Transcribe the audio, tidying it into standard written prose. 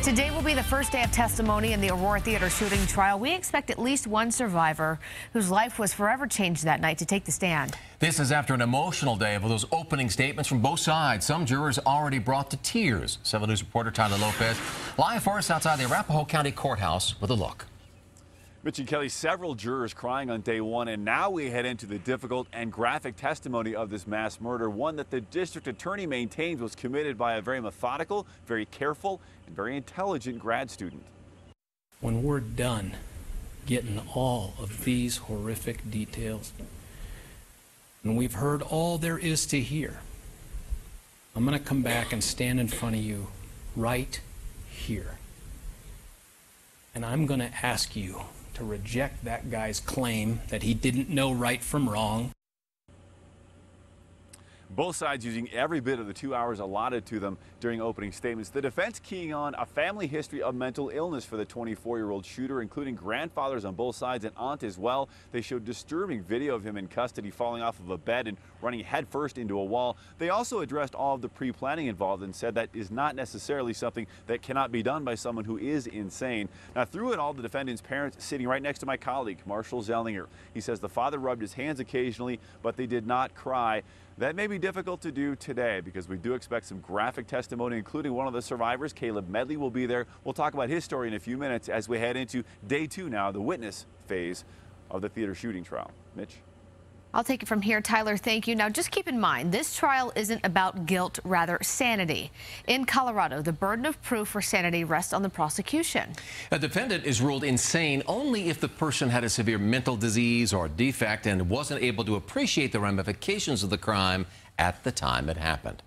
Today will be the first day of testimony in the Aurora theater shooting trial. We expect at least one survivor whose life was forever changed that night to take the stand. This is after an emotional day of those opening statements from both sides. Some jurors already brought to tears. 7 News reporter Tyler Lopez live for us outside the Arapahoe County Courthouse with a look. Mitch and Kelly, several jurors crying on day one, and now we head into the difficult and graphic testimony of this mass murder, one that the district attorney maintains was committed by a very methodical, very careful, and very intelligent grad student. When we're done getting all of these horrific details, and we've heard all there is to hear, I'm going to come back and stand in front of you right here. And I'm going to ask you to reject that guy's claim that he didn't know right from wrong. Both sides using every bit of the 2 hours allotted to them during opening statements. The defense keying on a family history of mental illness for the 24-year-old shooter, including grandfathers on both sides and aunt as well. They showed disturbing video of him in custody falling off of a bed and running headfirst into a wall. They also addressed all of the pre-planning involved and said that is not necessarily something that cannot be done by someone who is insane. Now, through it all, the defendant's parents sitting right next to my colleague, Marshall Zellinger. He says the father rubbed his hands occasionally, but they did not cry. That may be difficult to do today because we do expect some graphic testimony, including one of the survivors. Caleb Medley will be there. We'll talk about his story in a few minutes as we head into day two now, the witness phase of the theater shooting trial. Mitch? I'll take it from here. Tyler, thank you. Now, just keep in mind, this trial isn't about guilt, rather sanity. In Colorado, the burden of proof for sanity rests on the prosecution. A defendant is ruled insane only if the person had a severe mental disease or defect and wasn't able to appreciate the ramifications of the crime at the time it happened.